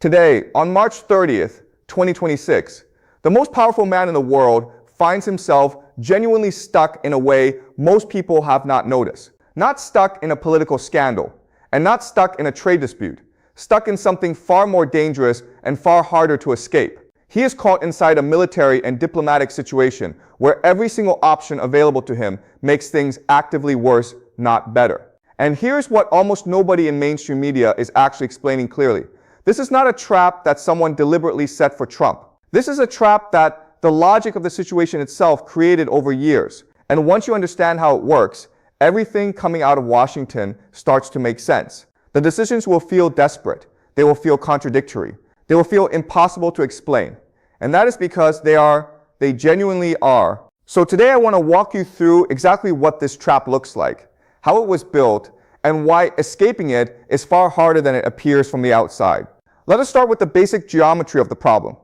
Today, on March 30th, 2026, the most powerful man in the world finds himself genuinely stuck in a way most people have not noticed. Not stuck in a political scandal, and not stuck in a trade dispute, stuck in something far more dangerous and far harder to escape. He is caught inside a military and diplomatic situation where every single option available to him makes things actively worse, not better. And here's what almost nobody in mainstream media is actually explaining clearly. This is not a trap that someone deliberately set for Trump. This is a trap that the logic of the situation itself created over years. And once you understand how it works, everything coming out of Washington starts to make sense. The decisions will feel desperate. They will feel contradictory. They will feel impossible to explain. And that is because they genuinely are. So today I want to walk you through exactly what this trap looks like, how it was built, and why escaping it is far harder than it appears from the outside. Let us start with the basic geometry of the problem,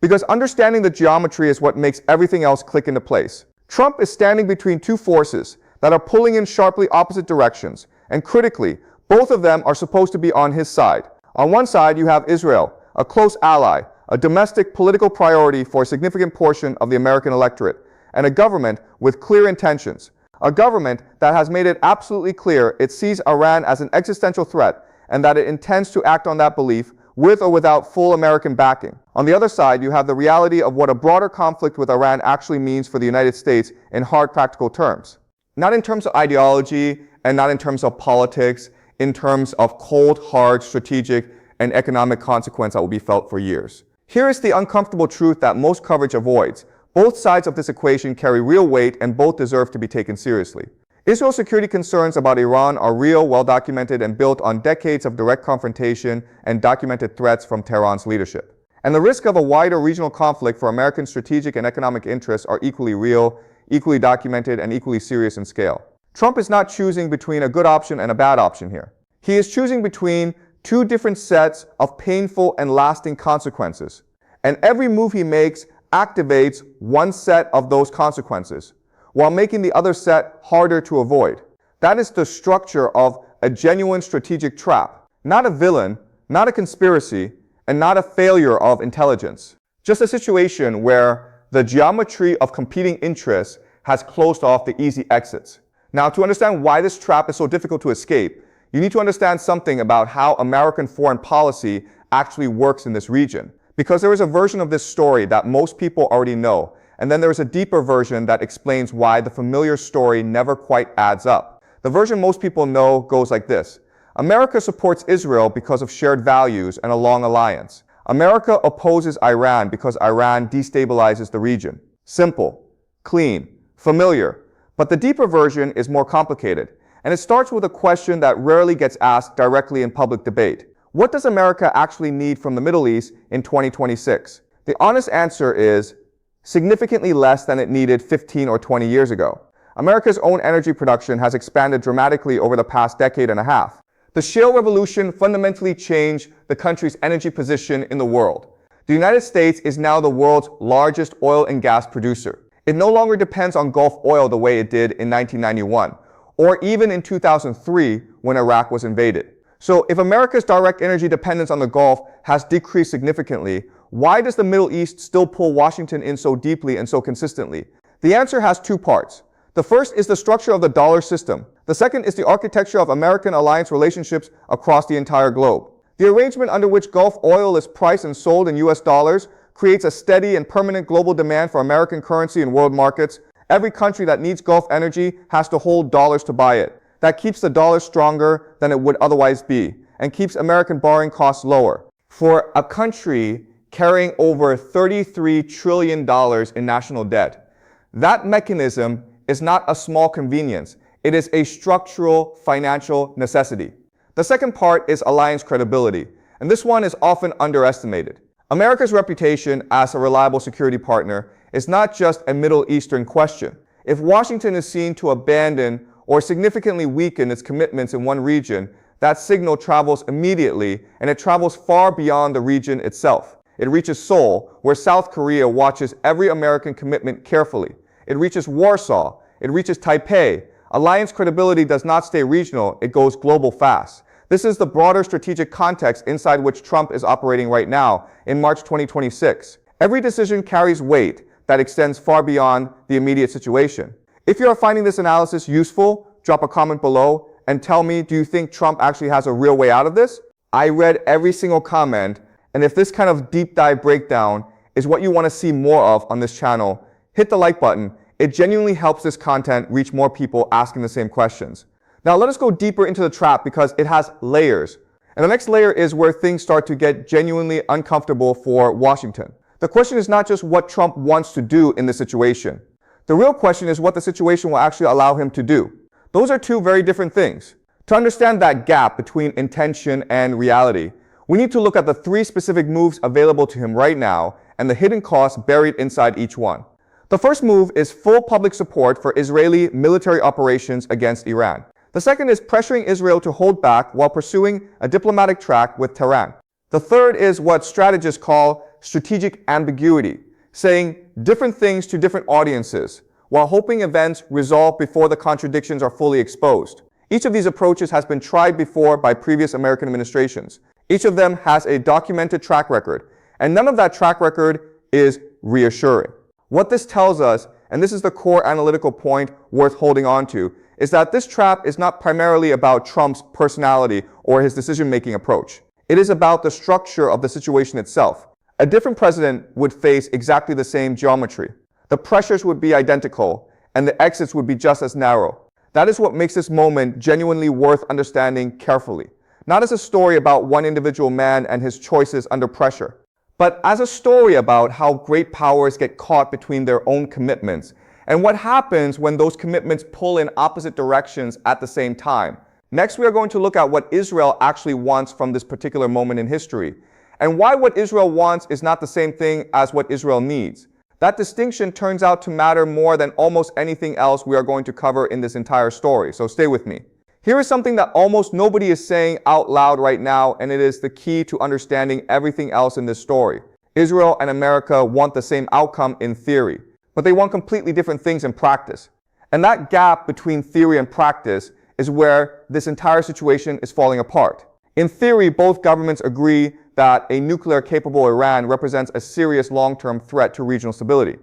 because understanding the geometry is what makes everything else click into place. Trump is standing between two forces that are pulling in sharply opposite directions, and critically, both of them are supposed to be on his side. On one side, you have Israel, a close ally, a domestic political priority for a significant portion of the American electorate, and a government with clear intentions. A government that has made it absolutely clear it sees Iran as an existential threat and that it intends to act on that belief with or without full American backing. On the other side, you have the reality of what a broader conflict with Iran actually means for the United States in hard practical terms. Not in terms of ideology and not in terms of politics, in terms of cold, hard, strategic, and economic consequence that will be felt for years. Here is the uncomfortable truth that most coverage avoids. Both sides of this equation carry real weight and both deserve to be taken seriously. Israel's security concerns about Iran are real, well-documented, and built on decades of direct confrontation and documented threats from Tehran's leadership. And the risk of a wider regional conflict for American strategic and economic interests are equally real, equally documented, and equally serious in scale. Trump is not choosing between a good option and a bad option here. He is choosing between two different sets of painful and lasting consequences. And every move he makes activates one set of those consequences, while making the other set harder to avoid. That is the structure of a genuine strategic trap. Not a villain, not a conspiracy, and not a failure of intelligence. Just a situation where the geometry of competing interests has closed off the easy exits. Now, to understand why this trap is so difficult to escape, you need to understand something about how American foreign policy actually works in this region. Because there is a version of this story that most people already know, and then there is a deeper version that explains why the familiar story never quite adds up. The version most people know goes like this. America supports Israel because of shared values and a long alliance. America opposes Iran because Iran destabilizes the region. Simple, clean, familiar. But the deeper version is more complicated, and it starts with a question that rarely gets asked directly in public debate. What does America actually need from the Middle East in 2026? The honest answer is significantly less than it needed 15 or 20 years ago. America's own energy production has expanded dramatically over the past decade and a half. The shale revolution fundamentally changed the country's energy position in the world. The United States is now the world's largest oil and gas producer. It no longer depends on Gulf oil the way it did in 1991, or even in 2003 when Iraq was invaded. So if America's direct energy dependence on the Gulf has decreased significantly, why does the Middle East still pull Washington in so deeply and so consistently? The answer has two parts. The first is the structure of the dollar system. The second is the architecture of American alliance relationships across the entire globe. The arrangement under which Gulf oil is priced and sold in US dollars creates a steady and permanent global demand for American currency in world markets. Every country that needs Gulf energy has to hold dollars to buy it. That keeps the dollar stronger than it would otherwise be, and keeps American borrowing costs lower. For a country carrying over $33 trillion in national debt, that mechanism is not a small convenience. It is a structural financial necessity. The second part is alliance credibility, and this one is often underestimated. America's reputation as a reliable security partner is not just a Middle Eastern question. If Washington is seen to abandon or significantly weaken its commitments in one region, that signal travels immediately, and it travels far beyond the region itself. It reaches Seoul, where South Korea watches every American commitment carefully. It reaches Warsaw. It reaches Taipei. Alliance credibility does not stay regional, it goes global fast. This is the broader strategic context inside which Trump is operating right now in March 2026. Every decision carries weight that extends far beyond the immediate situation. If you are finding this analysis useful, drop a comment below and tell me, do you think Trump actually has a real way out of this? I read every single comment, and if this kind of deep dive breakdown is what you want to see more of on this channel, hit the like button. It genuinely helps this content reach more people asking the same questions. Now let us go deeper into the trap because it has layers. And the next layer is where things start to get genuinely uncomfortable for Washington. The question is not just what Trump wants to do in this situation. The real question is what the situation will actually allow him to do. Those are two very different things. To understand that gap between intention and reality, we need to look at the three specific moves available to him right now and the hidden costs buried inside each one. The first move is full public support for Israeli military operations against Iran. The second is pressuring Israel to hold back while pursuing a diplomatic track with Tehran. The third is what strategists call strategic ambiguity, saying different things to different audiences, while hoping events resolve before the contradictions are fully exposed. Each of these approaches has been tried before by previous American administrations. Each of them has a documented track record, and none of that track record is reassuring. What this tells us, and this is the core analytical point worth holding on to, is that this trap is not primarily about Trump's personality or his decision-making approach. It is about the structure of the situation itself. A different president would face exactly the same geometry. The pressures would be identical, and the exits would be just as narrow. That is what makes this moment genuinely worth understanding carefully. Not as a story about one individual man and his choices under pressure, but as a story about how great powers get caught between their own commitments and what happens when those commitments pull in opposite directions at the same time. Next, we are going to look at what Israel actually wants from this particular moment in history, and why what Israel wants is not the same thing as what Israel needs. That distinction turns out to matter more than almost anything else we are going to cover in this entire story, so stay with me. Here is something that almost nobody is saying out loud right now, and it is the key to understanding everything else in this story. Israel and America want the same outcome in theory, but they want completely different things in practice. And that gap between theory and practice is where this entire situation is falling apart. In theory, both governments agree that a nuclear-capable Iran represents a serious long-term threat to regional stability.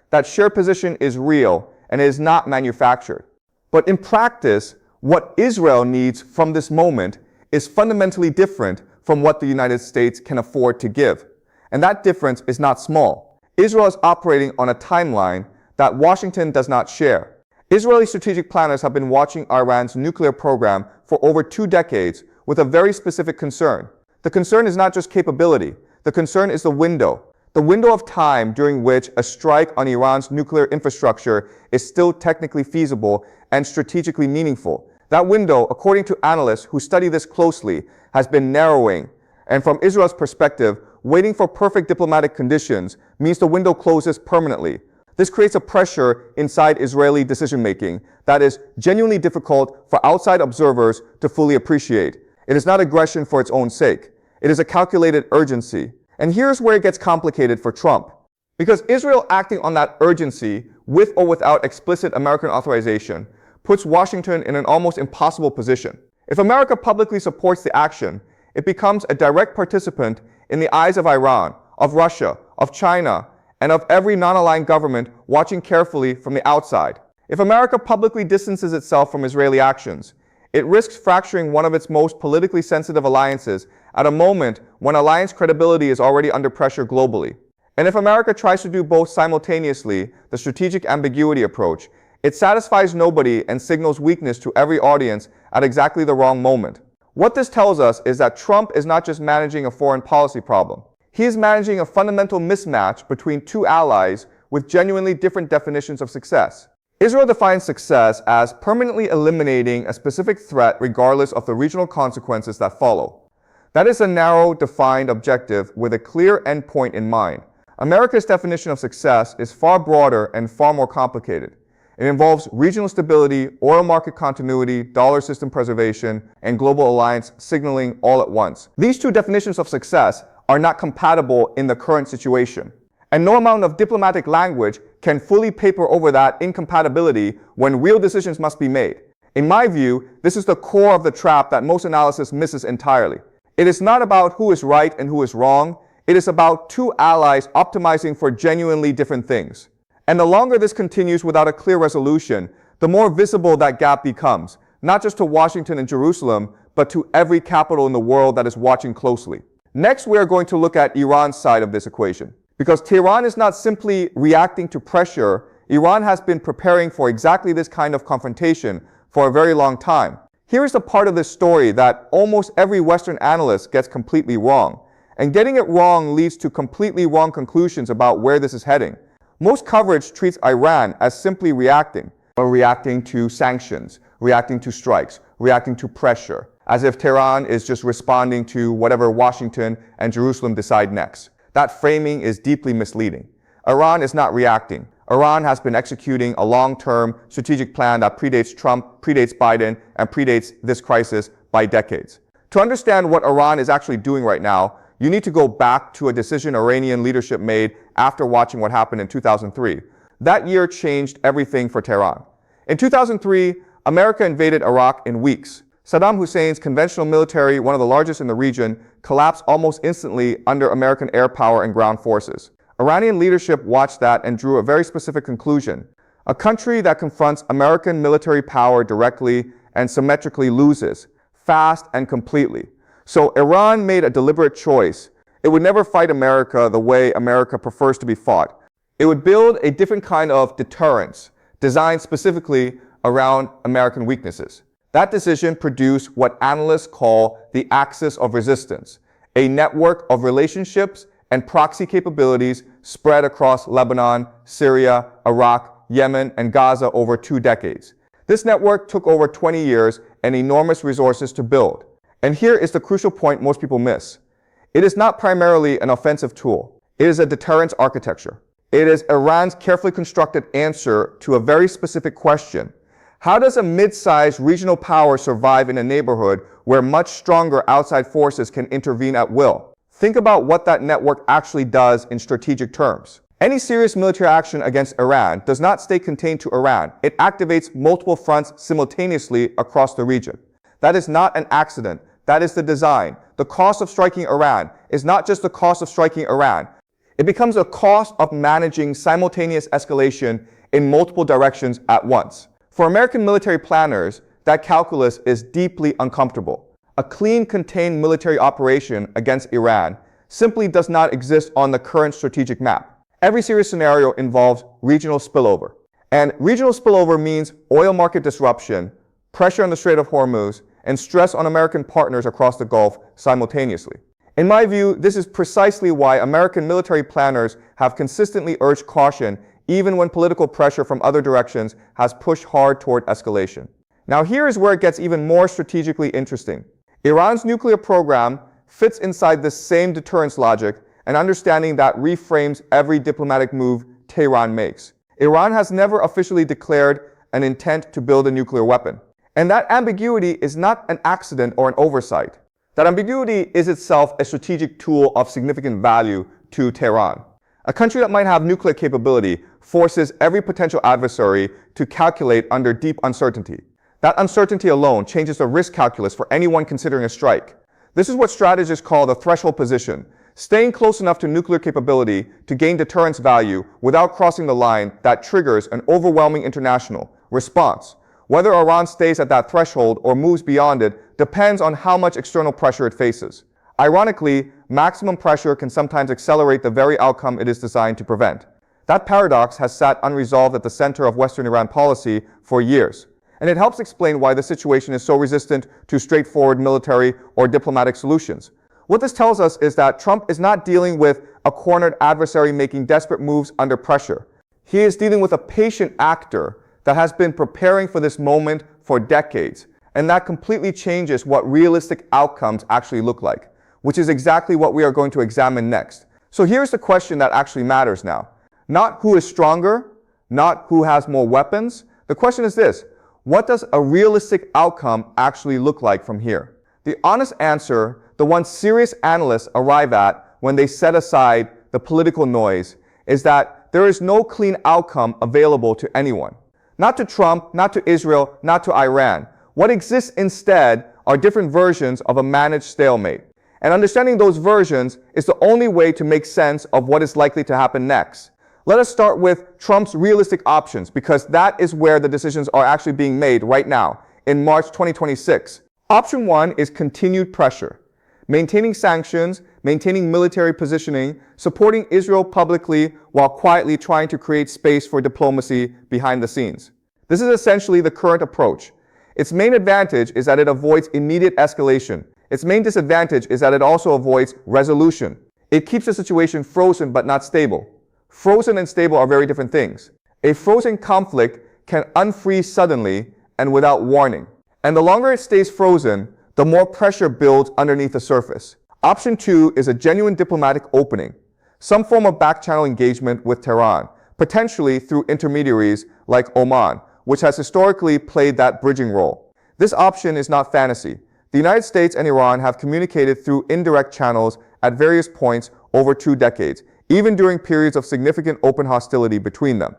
That shared position is real and it is not manufactured. But in practice, what Israel needs from this moment is fundamentally different from what the United States can afford to give. And that difference is not small. Israel is operating on a timeline that Washington does not share. Israeli strategic planners have been watching Iran's nuclear program for over 2 decades with a very specific concern. The concern is not just capability. The concern is the window of time during which a strike on Iran's nuclear infrastructure is still technically feasible and strategically meaningful. That window, according to analysts who study this closely, has been narrowing. And from Israel's perspective, waiting for perfect diplomatic conditions means the window closes permanently. This creates a pressure inside Israeli decision-making that is genuinely difficult for outside observers to fully appreciate. It is not aggression for its own sake. It is a calculated urgency. And here's where it gets complicated for Trump. Because Israel acting on that urgency, with or without explicit American authorization, puts Washington in an almost impossible position. If America publicly supports the action, it becomes a direct participant in the eyes of Iran, of Russia, of China, and of every non-aligned government watching carefully from the outside. If America publicly distances itself from Israeli actions, it risks fracturing one of its most politically sensitive alliances at a moment when alliance credibility is already under pressure globally. And if America tries to do both simultaneously, the strategic ambiguity approach, it satisfies nobody and signals weakness to every audience at exactly the wrong moment. What this tells us is that Trump is not just managing a foreign policy problem. He is managing a fundamental mismatch between two allies with genuinely different definitions of success. Israel defines success as permanently eliminating a specific threat regardless of the regional consequences that follow. That is a narrow, defined objective with a clear endpoint in mind. America's definition of success is far broader and far more complicated. It involves regional stability, oil market continuity, dollar system preservation, and global alliance signaling all at once. These two definitions of success are not compatible in the current situation. And no amount of diplomatic language can fully paper over that incompatibility when real decisions must be made. In my view, this is the core of the trap that most analysis misses entirely. It is not about who is right and who is wrong. It is about two allies optimizing for genuinely different things. And the longer this continues without a clear resolution, the more visible that gap becomes, not just to Washington and Jerusalem, but to every capital in the world that is watching closely. Next, we are going to look at Iran's side of this equation. Because Tehran is not simply reacting to pressure, Iran has been preparing for exactly this kind of confrontation for a very long time. Here is the part of this story that almost every Western analyst gets completely wrong. And getting it wrong leads to completely wrong conclusions about where this is heading. Most coverage treats Iran as simply reacting, or reacting to sanctions, reacting to strikes, reacting to pressure, as if Tehran is just responding to whatever Washington and Jerusalem decide next. That framing is deeply misleading. Iran is not reacting. Iran has been executing a long-term strategic plan that predates Trump, predates Biden, and predates this crisis by decades. To understand what Iran is actually doing right now, you need to go back to a decision Iranian leadership made after watching what happened in 2003. That year changed everything for Tehran. In 2003, America invaded Iraq in weeks. Saddam Hussein's conventional military, one of the largest in the region, collapsed almost instantly under American air power and ground forces. Iranian leadership watched that and drew a very specific conclusion. A country that confronts American military power directly and symmetrically loses, fast and completely. So Iran made a deliberate choice. It would never fight America the way America prefers to be fought. It would build a different kind of deterrence, designed specifically around American weaknesses. That decision produced what analysts call the axis of resistance, a network of relationships and proxy capabilities spread across Lebanon, Syria, Iraq, Yemen, and Gaza over 2 decades. This network took over 20 years and enormous resources to build. And here is the crucial point most people miss. It is not primarily an offensive tool. It is a deterrence architecture. It is Iran's carefully constructed answer to a very specific question. How does a mid-sized regional power survive in a neighborhood where much stronger outside forces can intervene at will? Think about what that network actually does in strategic terms. Any serious military action against Iran does not stay contained to Iran. It activates multiple fronts simultaneously across the region. That is not an accident. That is the design. The cost of striking Iran is not just the cost of striking Iran. It becomes a cost of managing simultaneous escalation in multiple directions at once. For American military planners, that calculus is deeply uncomfortable. A clean, contained military operation against Iran simply does not exist on the current strategic map. Every serious scenario involves regional spillover. And regional spillover means oil market disruption, pressure on the Strait of Hormuz, and stress on American partners across the Gulf simultaneously. In my view, this is precisely why American military planners have consistently urged caution even when political pressure from other directions has pushed hard toward escalation. Now here is where it gets even more strategically interesting. Iran's nuclear program fits inside this same deterrence logic, and understanding that reframes every diplomatic move Tehran makes. Iran has never officially declared an intent to build a nuclear weapon. And that ambiguity is not an accident or an oversight. That ambiguity is itself a strategic tool of significant value to Tehran. A country that might have nuclear capability forces every potential adversary to calculate under deep uncertainty. That uncertainty alone changes the risk calculus for anyone considering a strike. This is what strategists call the threshold position, staying close enough to nuclear capability to gain deterrence value without crossing the line that triggers an overwhelming international response. Whether Iran stays at that threshold or moves beyond it depends on how much external pressure it faces. Ironically, maximum pressure can sometimes accelerate the very outcome it is designed to prevent. That paradox has sat unresolved at the center of Western Iran policy for years. And it helps explain why the situation is so resistant to straightforward military or diplomatic solutions. What this tells us is that Trump is not dealing with a cornered adversary making desperate moves under pressure. He is dealing with a patient actor that has been preparing for this moment for decades. And that completely changes what realistic outcomes actually look like, which is exactly what we are going to examine next. So here's the question that actually matters now. Not who is stronger, not who has more weapons. The question is this: what does a realistic outcome actually look like from here? The honest answer, the one serious analysts arrive at when they set aside the political noise, is that there is no clean outcome available to anyone. Not to Trump, not to Israel, not to Iran. What exists instead are different versions of a managed stalemate. And understanding those versions is the only way to make sense of what is likely to happen next. Let us start with Trump's realistic options, because that is where the decisions are actually being made right now, in March 2026. Option 1 is continued pressure. Maintaining sanctions, maintaining military positioning, supporting Israel publicly while quietly trying to create space for diplomacy behind the scenes. This is essentially the current approach. Its main advantage is that it avoids immediate escalation. Its main disadvantage is that it also avoids resolution. It keeps the situation frozen but not stable. Frozen and stable are very different things. A frozen conflict can unfreeze suddenly and without warning. And the longer it stays frozen, the more pressure builds underneath the surface. Option 2 is a genuine diplomatic opening. Some form of back-channel engagement with Tehran, potentially through intermediaries like Oman, which has historically played that bridging role. This option is not fantasy. The United States and Iran have communicated through indirect channels at various points over 2 decades, even during periods of significant open hostility between them.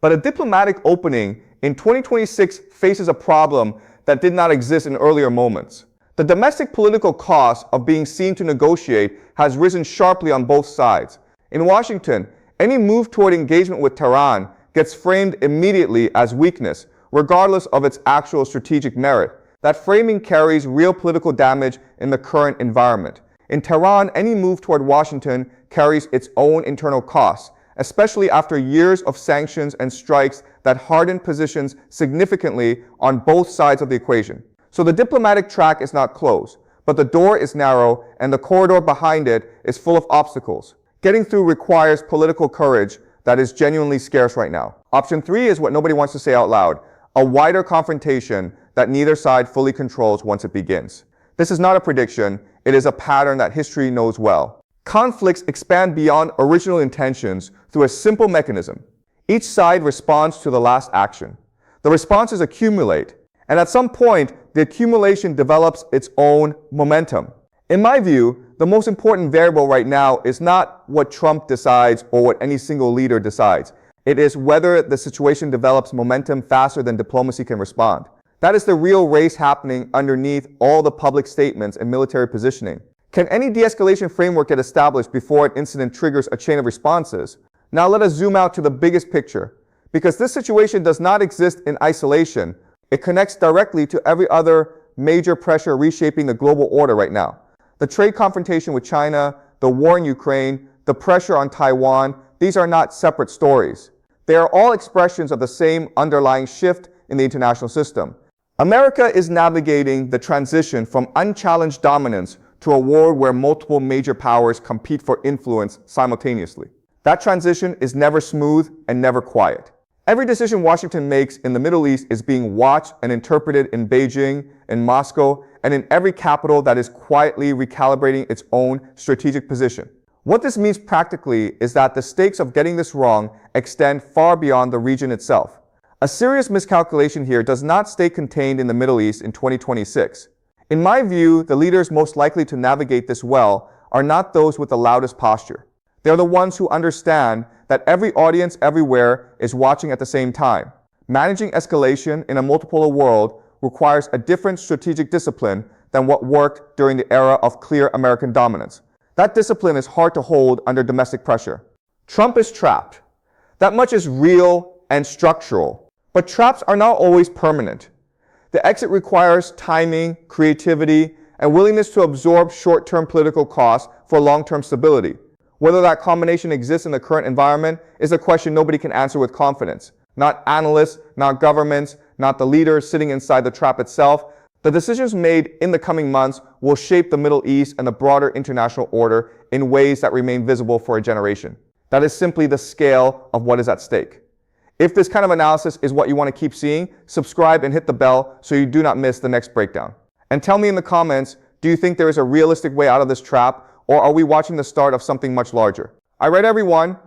But a diplomatic opening in 2026 faces a problem that did not exist in earlier moments. The domestic political cost of being seen to negotiate has risen sharply on both sides. In Washington, any move toward engagement with Tehran gets framed immediately as weakness, regardless of its actual strategic merit. That framing carries real political damage in the current environment. In Tehran, any move toward Washington carries its own internal costs, especially after years of sanctions and strikes that hardened positions significantly on both sides of the equation. So the diplomatic track is not closed, but the door is narrow and the corridor behind it is full of obstacles. Getting through requires political courage that is genuinely scarce right now. Option 3 is what nobody wants to say out loud, a wider confrontation that neither side fully controls once it begins. This is not a prediction, it is a pattern that history knows well. Conflicts expand beyond original intentions through a simple mechanism. Each side responds to the last action. The responses accumulate, and at some point, the accumulation develops its own momentum. In my view, the most important variable right now is not what Trump decides or what any single leader decides. It is whether the situation develops momentum faster than diplomacy can respond. That is the real race happening underneath all the public statements and military positioning. Can any de-escalation framework get established before an incident triggers a chain of responses? Now let us zoom out to the biggest picture. Because this situation does not exist in isolation, it connects directly to every other major pressure reshaping the global order right now. The trade confrontation with China, the war in Ukraine, the pressure on Taiwan, these are not separate stories. They are all expressions of the same underlying shift in the international system. America is navigating the transition from unchallenged dominance to a world where multiple major powers compete for influence simultaneously. That transition is never smooth and never quiet. Every decision Washington makes in the Middle East is being watched and interpreted in Beijing, in Moscow, and in every capital that is quietly recalibrating its own strategic position. What this means practically is that the stakes of getting this wrong extend far beyond the region itself. A serious miscalculation here does not stay contained in the Middle East in 2026. In my view, the leaders most likely to navigate this well are not those with the loudest posture. They are the ones who understand that every audience everywhere is watching at the same time. Managing escalation in a multipolar world requires a different strategic discipline than what worked during the era of clear American dominance. That discipline is hard to hold under domestic pressure. Trump is trapped. That much is real and structural. But traps are not always permanent. The exit requires timing, creativity, and willingness to absorb short-term political costs for long-term stability. Whether that combination exists in the current environment is a question nobody can answer with confidence. Not analysts, not governments, not the leaders sitting inside the trap itself. The decisions made in the coming months will shape the Middle East and the broader international order in ways that remain visible for a generation. That is simply the scale of what is at stake. If this kind of analysis is what you want to keep seeing, subscribe and hit the bell so you do not miss the next breakdown. And tell me in the comments, do you think there is a realistic way out of this trap, or are we watching the start of something much larger? I read everyone.